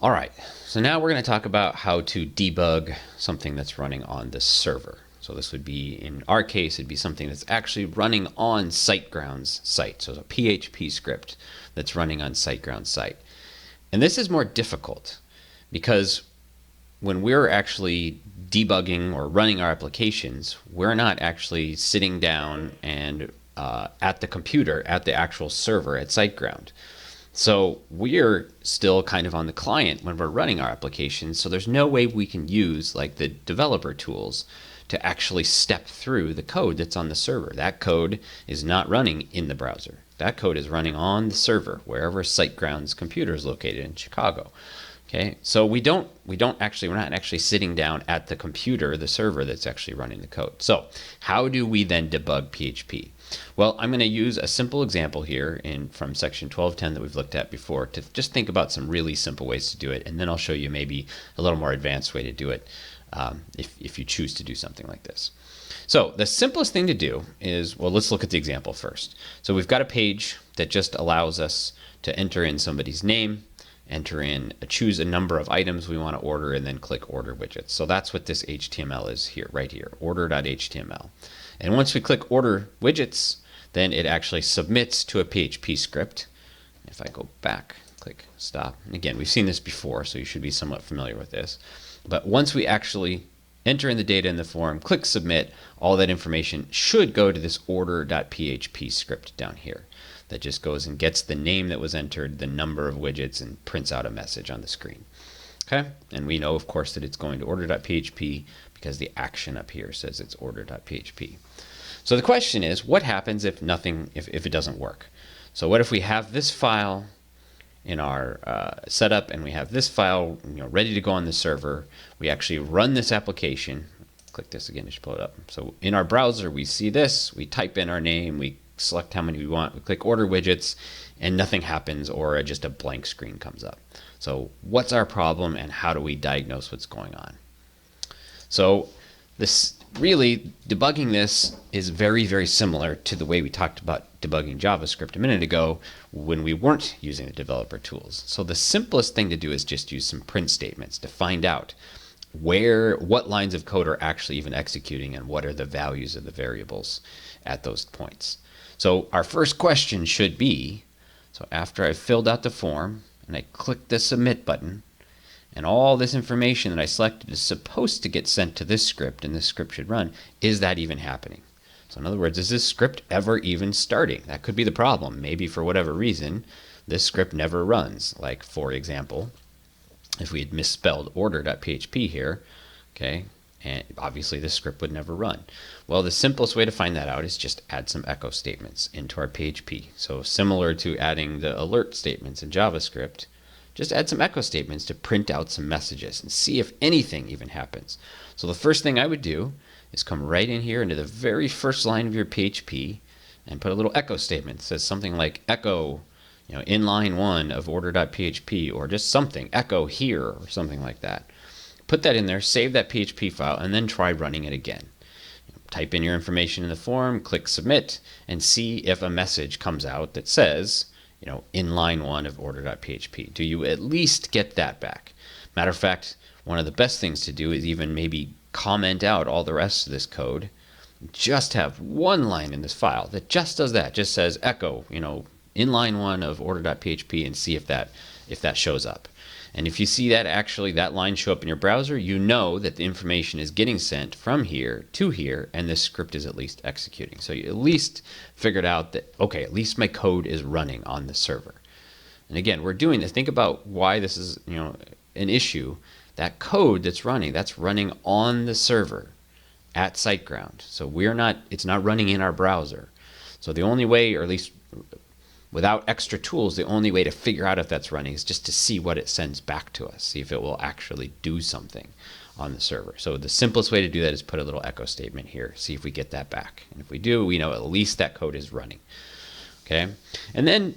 All right, so now we're going to talk about how to debug something that's running on the server. So this would be, in our case, it'd be something that's actually running on SiteGround's site. So it's a PHP script that's running on SiteGround's site. And this is more difficult because when we're actually debugging or running our applications, we're not actually sitting down and at the computer, at the actual server at SiteGround. So we're still kind of on the client when we're running our applications, so there's no way we can use like the developer tools to actually step through the code that's on the server. That code is not running in the browser. That code is running on the server, wherever SiteGround's computer is located in Chicago. Okay, so we're not actually sitting down at the computer, the server that's actually running the code. So how do we then debug PHP? Well, I'm going to use a simple example here from section 1210 that we've looked at before to just think about some really simple ways to do it, and then I'll show you maybe a little more advanced way to do it if you choose to do something like this. So the simplest thing to do is, well, let's look at the example first. So we've got a page that just allows us to enter in somebody's name, choose a number of items we want to order, and then click order widgets. So that's what this HTML is here, right here, order.html. And once we click order widgets, then it actually submits to a PHP script. If I go back, click stop. And again, we've seen this before, so you should be somewhat familiar with this. But once we actually enter in the data in the form, click submit, all that information should go to this order.php script down here that just goes and gets the name that was entered, the number of widgets, and prints out a message on the screen. Okay, and we know, of course, that it's going to order.php because the action up here says it's order.php. So the question is, what happens if it doesn't work? So what if we have this file in our setup, and we have this file ready to go on the server? We actually run this application. Click this again to pull it up. So in our browser, we see this. We type in our name. We select how many we want. We click order widgets, and nothing happens, or just a blank screen comes up. So what's our problem, and how do we diagnose what's going on? So debugging this is very, very similar to the way we talked about debugging JavaScript a minute ago when we weren't using the developer tools. So the simplest thing to do is just use some print statements to find out what lines of code are actually even executing and what are the values of the variables at those points. So our first question should be, so after I've filled out the form and I click the submit button, and all this information that I selected is supposed to get sent to this script, and this script should run, is that even happening? So in other words, is this script ever even starting? That could be the problem. Maybe for whatever reason, this script never runs. Like, for example, if we had misspelled order.php here, okay, and obviously this script would never run. Well, the simplest way to find that out is just add some echo statements into our PHP. So similar to adding the alert statements in JavaScript, just add some echo statements to print out some messages and see if anything even happens. So the first thing I would do is come right in here into the very first line of your PHP and put a little echo statement. It says something like echo, in line 1 of order.php, or just something, echo here, or something like that. Put that in there, save that PHP file, and then try running it again. Type in your information in the form, click submit, and see if a message comes out that says, in line 1 of order.php. Do you at least get that back? Matter of fact, one of the best things to do is even maybe comment out all the rest of this code. Just have one line in this file that just does that, just says echo, in line 1 of order.php, and see if that shows up. And if you see that line show up in your browser, you know that the information is getting sent from here to here, and this script is at least executing. So you at least figured out that, okay, at least my code is running on the server. And again, we're doing this. Think about why this is an issue. That code that's running on the server at SiteGround. So it's not running in our browser. So the only way, or at least without extra tools, the only way to figure out if that's running is just to see what it sends back to us, see if it will actually do something on the server. So the simplest way to do that is put a little echo statement here, see if we get that back. And if we do, we know at least that code is running. Okay, and then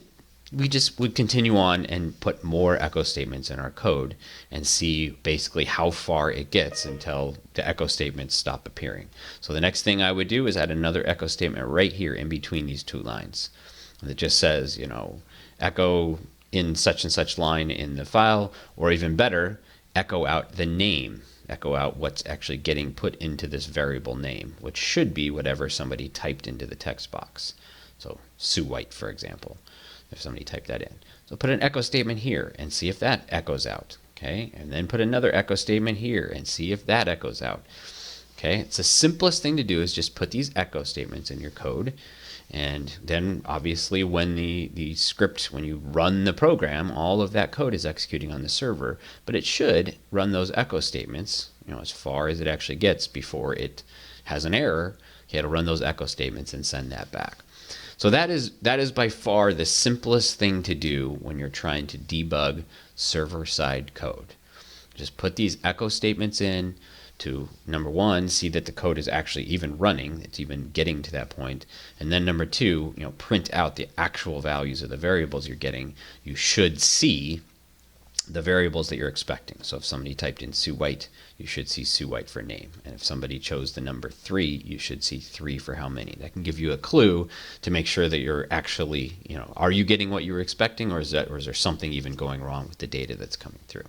we just would continue on and put more echo statements in our code and see basically how far it gets until the echo statements stop appearing. So the next thing I would do is add another echo statement right here in between these two lines that just says, echo in such and such line in the file, or even better, echo out the name, echo out what's actually getting put into this variable name, which should be whatever somebody typed into the text box. So Sue White, for example, if somebody typed that in. So put an echo statement here and see if that echoes out. Okay, and then put another echo statement here and see if that echoes out. Okay, it's the simplest thing to do is just put these echo statements in your code. And then obviously when the script, when you run the program, all of that code is executing on the server, but it should run those echo statements, as far as it actually gets before it has an error. Okay, it'll run those echo statements and send that back. So that is by far the simplest thing to do when you're trying to debug server-side code. Just put these echo statements in to, number one, see that the code is actually even running, it's even getting to that point, and then number two, print out the actual values of the variables you're getting. You should see the variables that you're expecting. So if somebody typed in Sue White, you should see Sue White for name. And if somebody chose the number 3, you should see 3 for how many. That can give you a clue to make sure that you're actually, are you getting what you were expecting, or is there something even going wrong with the data that's coming through?